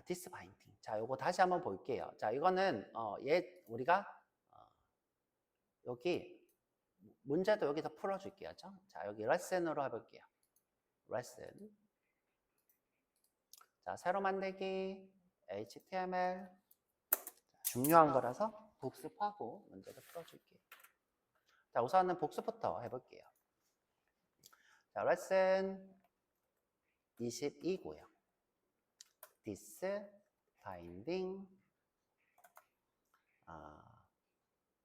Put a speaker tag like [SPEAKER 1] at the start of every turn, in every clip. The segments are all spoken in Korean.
[SPEAKER 1] 자, this binding. 자, 요거 다시 한번 볼게요. 자, 이거는 우리가 여기 문제도 여기서 풀어줄게요. 자, 여기 레슨으로 해볼게요. 레슨. 자, 새로 만들기, HTML. 중요한 거라서 복습하고 문제도 풀어줄게요. 자, 우선은 복습부터 해볼게요. 자, 레슨 22고요. this binding.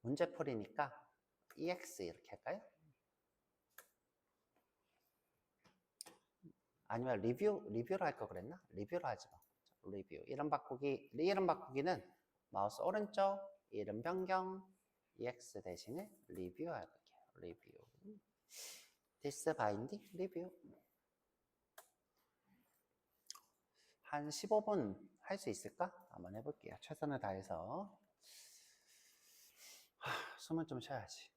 [SPEAKER 1] 문제풀이니까 EX 이렇게 할까요? 아니면 리뷰로 할 거 그랬나? 리뷰로 하지 마. 리뷰. 이름 바꾸기는 마우스 오른쪽, 이름 변경, EX 대신에 리뷰 할게요. 리뷰. this binding, 리뷰. 한 15분 할 수 있을까? 한번 해볼게요. 최선을 다해서. 숨을 좀 쉬어야지.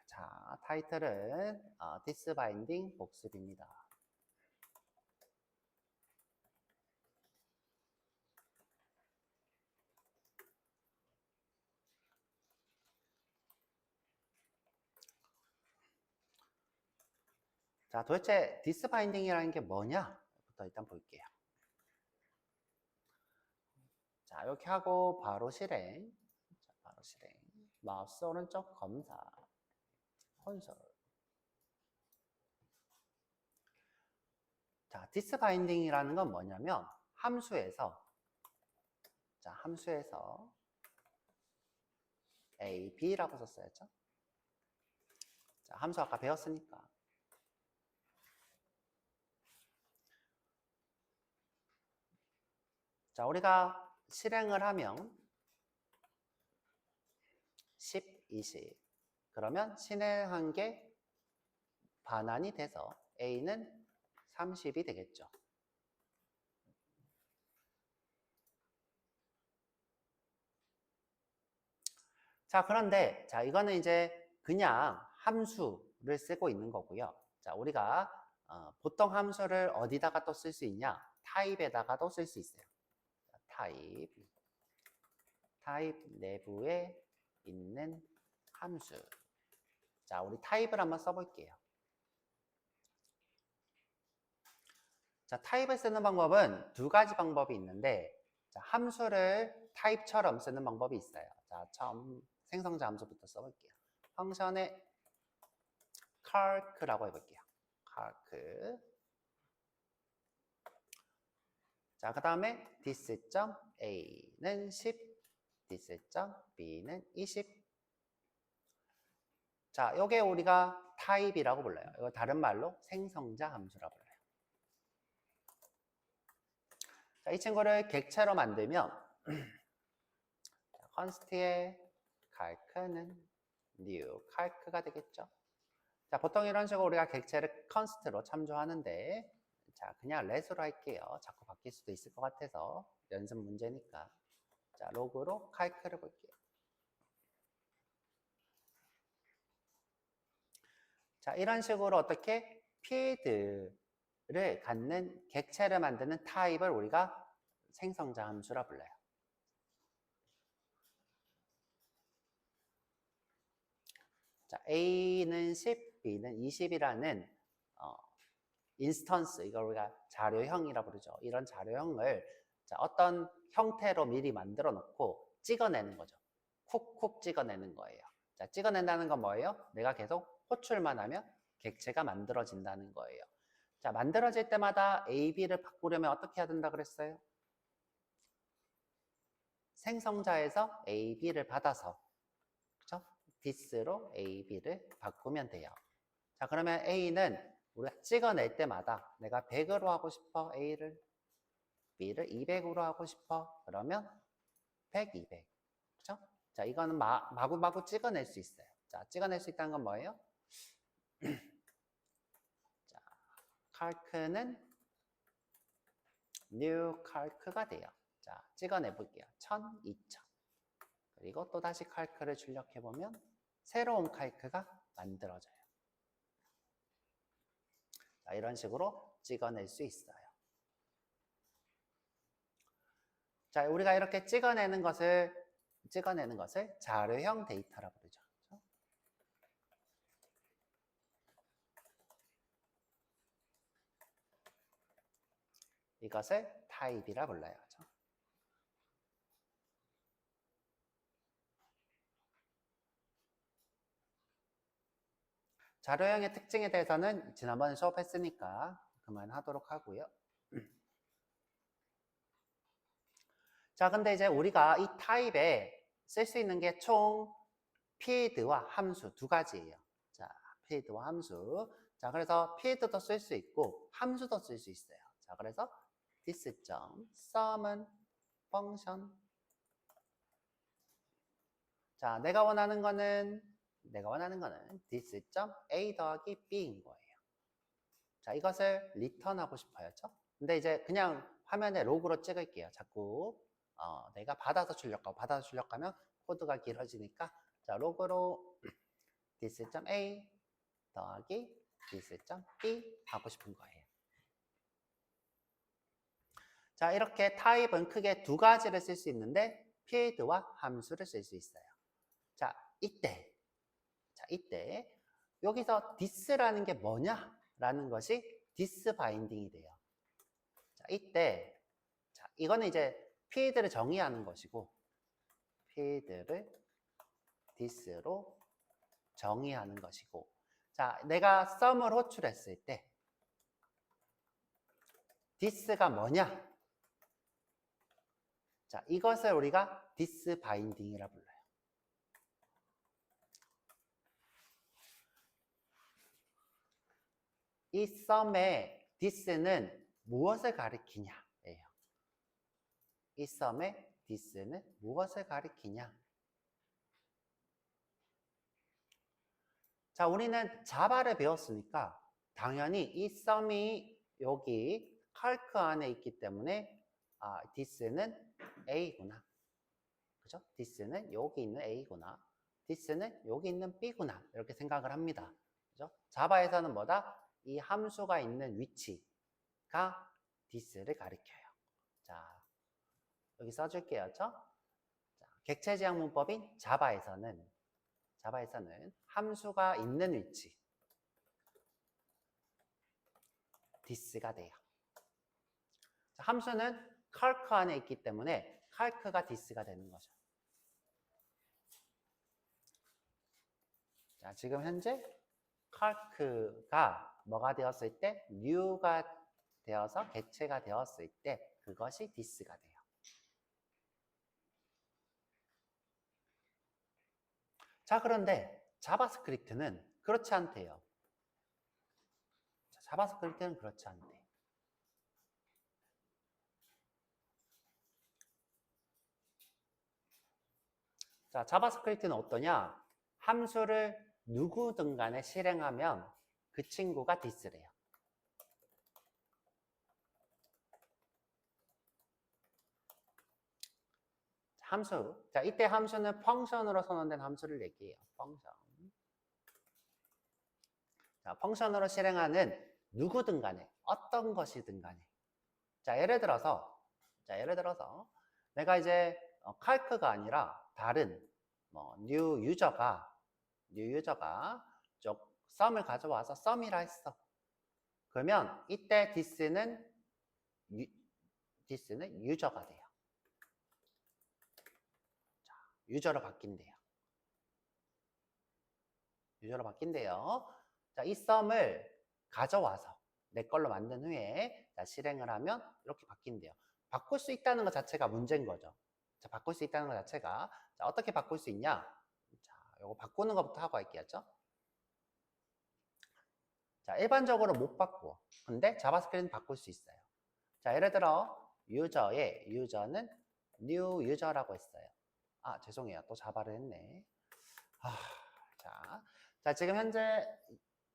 [SPEAKER 1] 자, 타이틀은 this binding 복습입니다. 자, 도대체 this binding이라는 게 뭐냐부터 일단 볼게요. 자, 이렇게 하고 바로 실행. 자, 바로 실행. 마우스 오른쪽 검사. 콘솔. 자, this binding이라는 건 뭐냐면 함수에서 A, B라고 썼어야죠. 자, 함수 아까 배웠으니까. 자, 우리가 실행을 하면 10, 20. 그러면 실행한 게 반환이 돼서 A는 30이 되겠죠. 자, 그런데 이거는 이제 그냥 함수를 쓰고 있는 거고요. 자, 우리가 보통 함수를 어디다가 또 쓸 수 있냐? 타입에다가도 쓸 수 있어요. 타입 내부에 있는 함수. 자, 우리 타입을 한번 써볼게요. 자, 타입을 쓰는 방법은 두 가지 방법이 있는데, 자, 함수를 타입처럼 쓰는 방법이 있어요. 자, 처음 생성자 함수부터 써볼게요. 펑션에 calc라고 해볼게요. calc. 자, 그 다음에 this.a는 10, this.b는 20. 자, 요게 우리가 타입이라고 불러요. 이거 다른 말로 생성자 함수라고 불러요. 자, 이 친구를 객체로 만들면 const의 calc는 new calc가 되겠죠. 자, 보통 이런 식으로 우리가 객체를 const로 참조하는데, 자, 그냥 let으로 할게요. 자꾸 바뀔 수도 있을 것 같아서 연습 문제니까. 자, 로그로 calc를 볼게요. 자, 이런 식으로 어떻게 필드를 갖는 객체를 만드는 타입을 우리가 생성자 함수라 불러요. 자, A는 10, B는 20이라는 인스턴스, 이걸 우리가 자료형이라 부르죠. 이런 자료형을 어떤 형태로 미리 만들어 놓고 찍어내는 거죠. 쿡쿡 찍어내는 거예요. 자, 찍어낸다는 건 뭐예요? 내가 계속 호출만 하면 객체가 만들어진다는 거예요. 자, 만들어질 때마다 A, B를 바꾸려면 어떻게 해야 된다 그랬어요? 생성자에서 A, B를 받아서, 그렇죠? this로 A, B를 바꾸면 돼요. 자, 그러면 A는 우리가 찍어낼 때마다 내가 100으로 하고 싶어, A를. B를 200으로 하고 싶어. 그러면 100, 200. 그렇죠? 자, 이거는 마구마구 찍어낼 수 있어요. 자, 찍어낼 수 있다는 건 뭐예요? 자, calc는 new calc가 돼요. 자, 찍어내 볼게요. 1000, 2000. 그리고 또 다시 calc를 출력해 보면 새로운 calc가 만들어져요. 자, 이런 식으로 찍어낼 수 있어요. 자, 우리가 이렇게 찍어내는 것을 자료형 데이터라고 부르죠. 그렇죠? 이것을 타입이라 불러요. 그렇죠? 자료형의 특징에 대해서는 지난번에 수업했으니까 그만하도록 하고요. 자, 근데 이제 우리가 이 타입에 쓸 수 있는 게 총 필드와 함수 두 가지예요. 자, 필드와 함수. 자, 그래서 필드도 쓸 수 있고 함수도 쓸 수 있어요. 자, 그래서 this.sum은 펑션. 자, 내가 원하는 거는 this.a 더하기 b인 거예요. 자, 이것을 리턴하고 싶어요. 그렇죠? 근데 이제 그냥 화면에 로그로 찍을게요. 자꾸 내가 받아서 출력하면 코드가 길어지니까 자, 로그로 this.a 더하기 this.b 하고 싶은 거예요. 자, 이렇게 타입은 크게 두 가지를 쓸 수 있는데 필드와 함수를 쓸 수 있어요. 자, 이때 여기서 this라는 게 뭐냐라는 것이 this 바인딩이 돼요. 자, 이때 자, 이거는 이제 필드를 정의하는 것이고 필드를 this로 정의하는 것이고 자, 내가 sum을 호출했을 때 this가 뭐냐? 자, 이것을 우리가 this 바인딩이라 불러요. 이 sum의 this는 무엇을 가리키냐예요. 이 sum의 this는 무엇을 가리키냐? 자, 우리는 자바를 배웠으니까 당연히 이 sum이 여기 calc 안에 있기 때문에 this는 A구나. 그죠? this는 여기 있는 A구나. this는 여기 있는 B구나. 이렇게 생각을 합니다. 그죠? 자바에서는 뭐다? 이 함수가 있는 위치가 this를 가리켜요. 자, 여기 써줄게요. 그죠? 자, 객체지향 문법인 자바에서는 함수가 있는 위치 this가 돼요. 자, 함수는 calc 안에 있기 때문에 calc가 this가 되는 거죠. 자, 지금 현재 calc가 뭐가 되었을 때 new가 되어서 객체가 되었을 때 그것이 this가 돼요. 자, 그런데 자바스크립트는 그렇지 않대요. 자, 자바스크립트는 그렇지 않대. 자, 자바스크립트는 어떠냐? 함수를 누구든 간에 실행하면 그 친구가 this래요. 함수. 자, 이때 함수는 펑션으로 선언된 함수를 얘기해요. 펑션. 자, 펑션으로 실행하는 누구든 간에 어떤 것이든 간에. 자, 예를 들어서 내가 이제 calc가 아니라 다른 new 유저가 쪽 sum을 가져와서 sum이라 했어. 그러면 이때 this는 유저가 돼요. 자, 유저로 바뀐대요. 자, 이 sum을 가져와서 내 걸로 만든 후에 자, 실행을 하면 이렇게 바뀐대요. 바꿀 수 있다는 것 자체가 문제인 거죠. 자, 바꿀 수 있다는 것 자체가 자, 어떻게 바꿀 수 있냐? 자, 요거 바꾸는 것부터 하고 할게요. 자, 일반적으로 못 바꾸어. 근데 자바스크립트는 바꿀 수 있어요. 자, 예를 들어 유저는 new user라고 했어요. 아, 죄송해요. 또 자바를 했네. 자, 지금 현재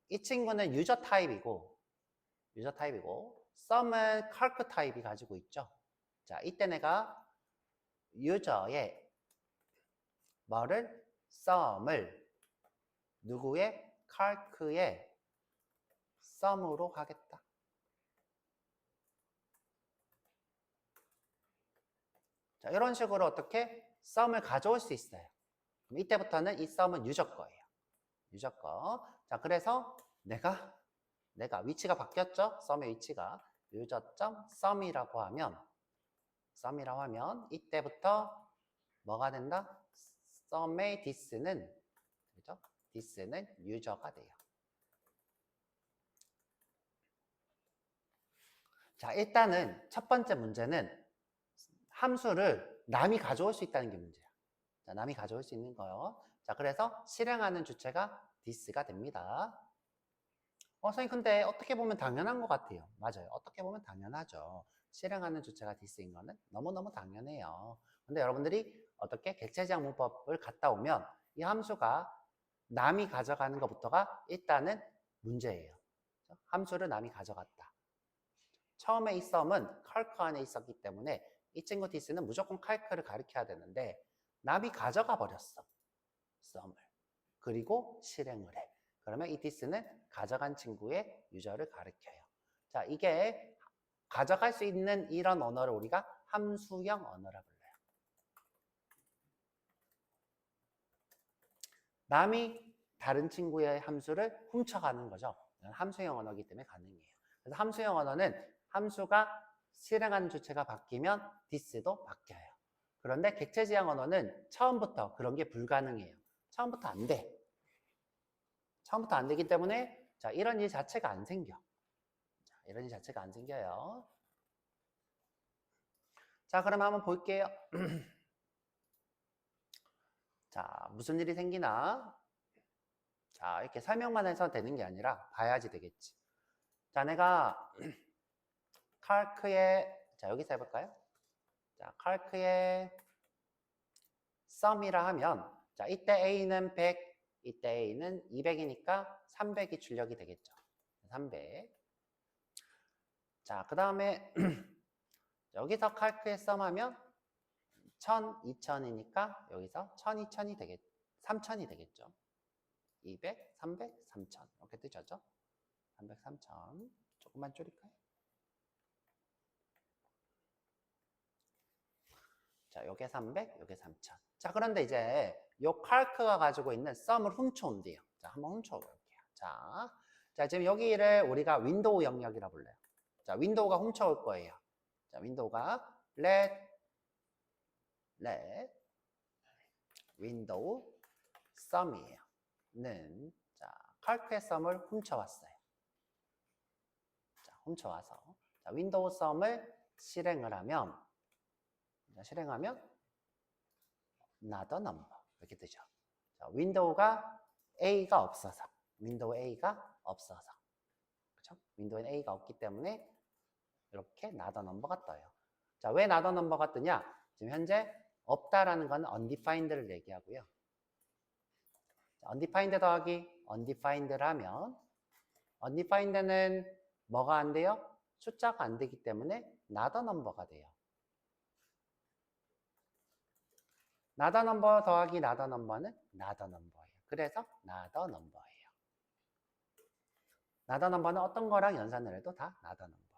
[SPEAKER 1] 이 친구는 유저 타입이고 sum은 calc 타입이 가지고 있죠. 자, 이때 내가 유저의 sum을 누구의 calc의 sum으로 하겠다. 자, 이런 식으로 어떻게 썸을 가져올 수 있어요. 그럼 이때부터는 이 썸은 유저 거예요. 유저 거. 자, 그래서 내가 위치가 바뀌었죠? 썸의 위치가 유저.썸이라고 하면 이때부터 뭐가 된다? 썸의 this는 그죠? this는 유저가 돼요. 자, 일단은 첫 번째 문제는 함수를 남이 가져올 수 있다는 게 문제야. 자, 남이 가져올 수 있는 거요. 자, 그래서 실행하는 주체가 this가 됩니다. 선생님, 근데 어떻게 보면 당연한 것 같아요. 맞아요. 어떻게 보면 당연하죠. 실행하는 주체가 this인 거는 너무너무 당연해요. 근데 여러분들이 어떻게 객체지향 문법을 갔다 오면 이 함수가 남이 가져가는 것부터가 일단은 문제예요. 함수를 남이 가져갔다. 처음에 이 썸은 칼크 안에 있었기 때문에 이 친구 this는 무조건 칼크를 가리켜야 되는데 남이 가져가 버렸어. 썸을. 그리고 실행을 해. 그러면 이 this는 가져간 친구의 유저를 가리켜요. 자, 이게 가져갈 수 있는 이런 언어를 우리가 함수형 언어라 불러요. 남이 다른 친구의 함수를 훔쳐가는 거죠. 함수형 언어이기 때문에 가능해요. 그래서 함수형 언어는 함수가 실행하는 주체가 바뀌면 this도 바뀌어요. 그런데 객체지향 언어는 처음부터 그런 게 불가능해요. 처음부터 안 돼. 처음부터 안 되기 때문에 자, 이런 일 자체가 안 생겨. 자, 이런 일 자체가 안 생겨요. 자, 그럼 한번 볼게요. 자, 무슨 일이 생기나? 자, 이렇게 설명만 해서 되는 게 아니라 봐야지 되겠지. 자, 내가 칼크의 자, 여기서 해볼까요? 자, 칼크의 썸이라 하면 자, 이때 A는 100, 이때 A는 200이니까 300이 출력이 되겠죠. 300. 자, 그 다음에 여기서 칼크에 썸하면 1000, 2000이니까 여기서 1000, 2000이 되겠죠. 3000이 되겠죠. 200, 300, 3000 이렇게 뜨죠. 300, 3000 조금만 줄일까요? 자, 요게 300, 요게 3000. 자, 그런데 이제 요 칼크가 가지고 있는 썸을 훔쳐온대요. 자, 한번 훔쳐볼게요. 자, 지금 여기를 우리가 윈도우 영역이라 불러요. 자, 윈도우가 훔쳐올 거예요. 자, 윈도우가 let 윈도우 썸이에요. 는 자, 칼크의 썸을 훔쳐왔어요. 자, 훔쳐와서 자, 윈도우 썸을 실행을 하면 자, 실행하면 another number 이렇게 뜨죠. 자, 윈도우가 A가 없어서 윈도우 A가 없어서 그렇죠? 윈도우엔 A가 없기 때문에 이렇게 another number가 떠요. 자, 왜 another number가 뜨냐? 지금 현재 없다라는 건 undefined를 얘기하고요. 자, undefined 더하기 undefined를 하면 undefined는 뭐가 안 돼요? 숫자가 안 되기 때문에 another number가 돼요. another number 더하기 another number는 another number예요. 그래서 another number예요. another number는 어떤 거랑 연산을 해도 다 another number예요.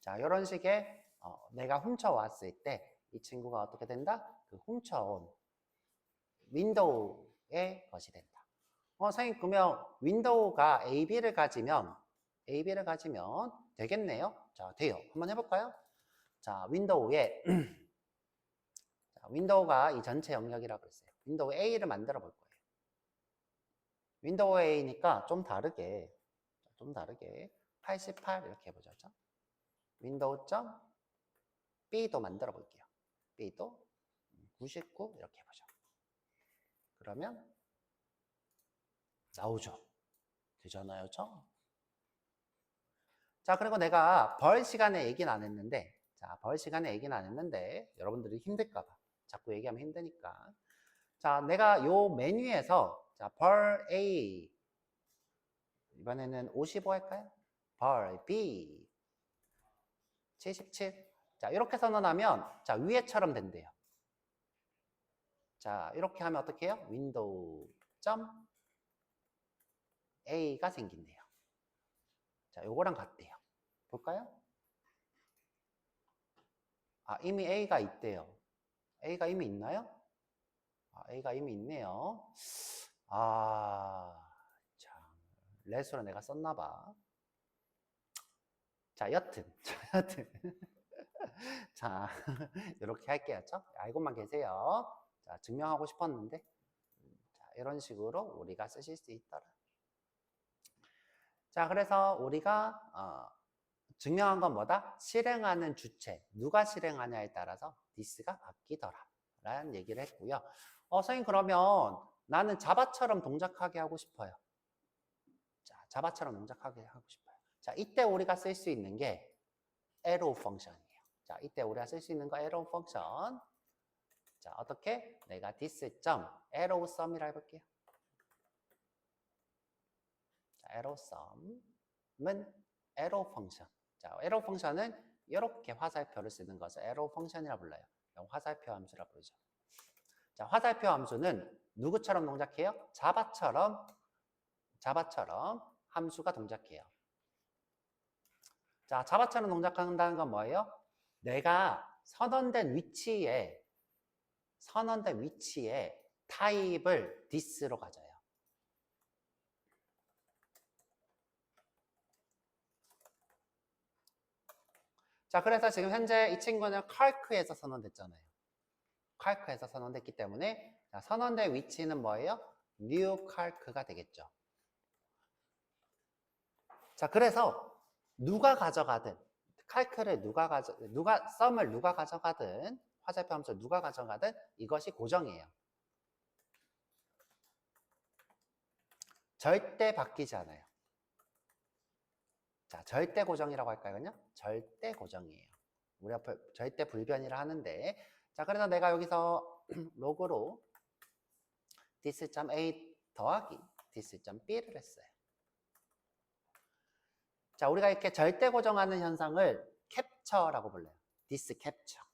[SPEAKER 1] 자, 이런 식의 내가 훔쳐왔을 때 이 친구가 어떻게 된다? 그 훔쳐온 윈도우의 것이 된다. 선생님, 그러면 윈도우가 AB를 가지면 되겠네요. 자, 돼요. 한번 해볼까요? 자, 윈도우에 자, 윈도우가 이 전체 영역이라고 했어요. 윈도우 A를 만들어 볼 거예요. 윈도우 A니까 좀 다르게 88 이렇게 해보죠. 윈도우 점 B도 만들어 볼게요. B도 99 이렇게 해보죠. 그러면 나오죠. 되잖아요. 자, 그리고 내가 벌 시간에 얘기는 안 했는데 자, 벌 시간에 얘기는 안 했는데 여러분들이 힘들까 봐 자꾸 얘기하면 힘드니까 자, 내가 요 메뉴에서 자, 벌 A 이번에는 55 할까요? 벌 B 77 자, 이렇게 선언하면 자, 위에처럼 된대요. 자, 이렇게 하면 어떻게 해요? 윈도우 점 A가 생긴대요. 자, 요거랑 같대요. 볼까요? 아, 이미 A가 있대요. A가 이미 있나요? 아, A가 이미 있네요. 아, 참, 레수로 내가 썼나 봐. 자, 여튼, 자, 이렇게 할게요. 알고만 계세요. 자, 증명하고 싶었는데, 자, 이런 식으로 우리가 쓰실 수 있더라. 자, 그래서 우리가 증명한 건 뭐다? 실행하는 주체, 누가 실행하냐에 따라서 this가 바뀌더라 라는 얘기를 했고요. 선생님, 그러면 나는 자바처럼 동작하게 하고 싶어요. 자, 자바처럼 동작하게 하고 싶어요. 자, 이때 우리가 쓸 수 있는 게 arrow 펑션이에요. 자, 이때 우리가 쓸 수 있는 거 arrow 펑션. 자, 어떻게? 내가 this.arrow sum이라 해볼게요. 자, arrow sum은 arrow 펑션. 자, arrow 펑션은 이렇게 화살표를 쓰는 것을 arrow 펑션이라 불러요. 화살표 함수라 부르죠. 자, 화살표 함수는 누구처럼 동작해요? 자바처럼 함수가 동작해요. 자, 자바처럼 동작한다는 건 뭐예요? 내가 선언된 위치에 타입을 this로 가져요. 자, 그래서 지금 현재 이 친구는 칼크에서 선언됐잖아요. 칼크에서 선언됐기 때문에 자, 선언된 위치는 뭐예요? new 칼크가 되겠죠. 자, 그래서 누가 가져가든 칼크를 썸을 누가 가져가든 화살표 함수를 누가 가져가든 이것이 고정이에요. 절대 바뀌지 않아요. 자, 절대 고정이라고 할까요, 그냥? 절대 고정이에요. 우리가 절대 불변이라 하는데, 자, 그래서 내가 여기서 로그로 this.a 더하기 this.b를 했어요. 자, 우리가 이렇게 절대 고정하는 현상을 캡처라고 불러요. this capture.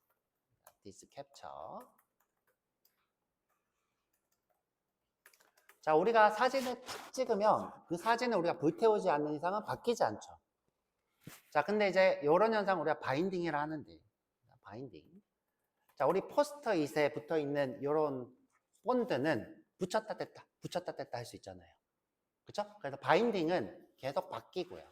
[SPEAKER 1] 자, 우리가 사진을 탁 찍으면 그 사진을 우리가 불태우지 않는 이상은 바뀌지 않죠. 자, 근데 이제 이런 현상 우리가 바인딩이라 하는데, 바인딩. 자, 우리 포스터잇에 붙어 있는 이런 본드는 붙였다 뗐다 할 수 있잖아요. 그렇죠? 그래서 바인딩은 계속 바뀌고요.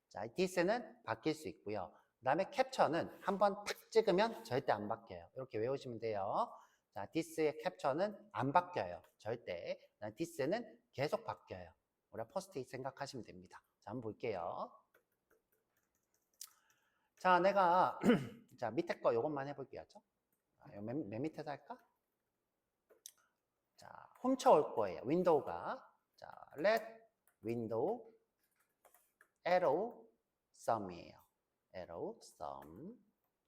[SPEAKER 1] 자, this는 바뀔 수 있고요. 그 다음에 캡처는 한번 탁 찍으면 절대 안 바뀌어요. 이렇게 외우시면 돼요. 자, this의 캡처는 안 바뀌어요. 절대. this는 계속 바뀌어요. 우리가 포스트잇 생각하시면 됩니다. 자, 한번 볼게요. 자, 내가 자, 밑에 거 이것만 해볼게요. 맨 밑에서 할까? 자, 훔쳐올 거예요. 윈도우가. 자, let window arrow sum이에요. arrow sum.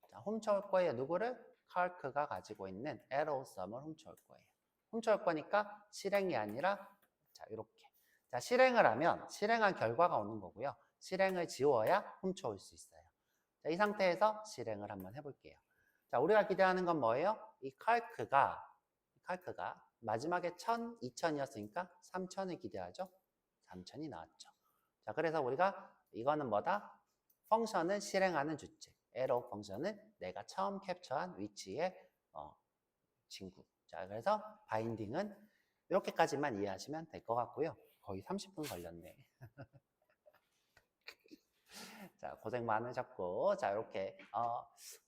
[SPEAKER 1] 자, 훔쳐올 거예요. 누구를? 칼크가 가지고 있는 arrow sum을 훔쳐올 거예요. 훔쳐올 거니까 실행이 아니라 자, 이렇게. 자, 실행을 하면 실행한 결과가 오는 거고요. 실행을 지워야 훔쳐올 수 있어요. 자, 이 상태에서 실행을 한번 해볼게요. 자, 우리가 기대하는 건 뭐예요? 이 칼크가 마지막에 1000, 2000이었으니까 3000을 기대하죠. 3000이 나왔죠. 자, 그래서 우리가 이거는 뭐다? 펑션을 실행하는 주체. arrow 펑션은 내가 처음 캡처한 위치의 친구. 자, 그래서 바인딩은 이렇게까지만 이해하시면 될 것 같고요. 거의 30분 걸렸네. 자, 고생 많으셨고, 자, 이렇게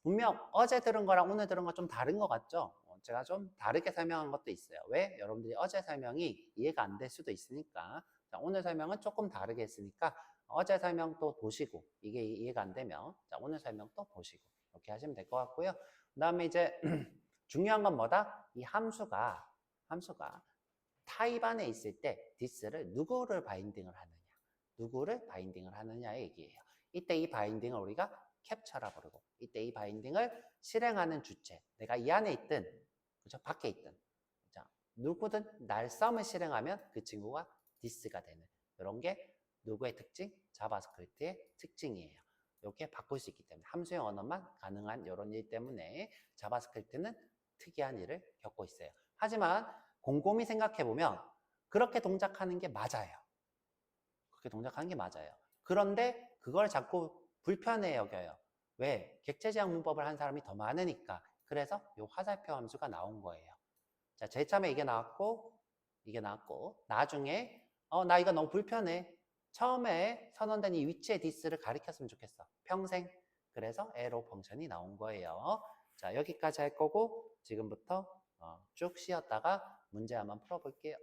[SPEAKER 1] 분명 어제 들은 거랑 오늘 들은 거 좀 다른 것 같죠? 제가 좀 다르게 설명한 것도 있어요. 왜? 여러분들이 어제 설명이 이해가 안 될 수도 있으니까. 자, 오늘 설명은 조금 다르게 했으니까 어제 설명 또 보시고 이게 이해가 안 되면 자, 오늘 설명 또 보시고 이렇게 하시면 될 것 같고요. 그 다음에 이제 중요한 건 뭐다? 이 함수가 타입 안에 있을 때 this를 누구를 바인딩을 하느냐의 얘기예요. 이때 이 바인딩을 우리가 캡처라 부르고 이때 이 바인딩을 실행하는 주체, 내가 이 안에 있든 그렇죠? 밖에 있든 자, 누구든 날 썸을 실행하면 그 친구가 this가 되는 이런 게 누구의 특징? 자바스크립트의 특징이에요. 이렇게 바꿀 수 있기 때문에 함수형 언어만 가능한 이런 일 때문에 자바스크립트는 특이한 일을 겪고 있어요. 하지만 곰곰이 생각해보면 그렇게 동작하는 게 맞아요. 그렇게 동작하는 게 맞아요. 그런데 그걸 자꾸 불편해 여겨요. 왜? 객체지향 문법을 한 사람이 더 많으니까. 그래서 이 화살표 함수가 나온 거예요. 자, 제일 처음에 이게 나왔고, 나중에, 나 이거 너무 불편해. 처음에 선언된 이 위치의 디스를 가리켰으면 좋겠어. 평생. 그래서 arrow 펑션이 나온 거예요. 자, 여기까지 할 거고, 지금부터 쭉 쉬었다가 문제 한번 풀어볼게요.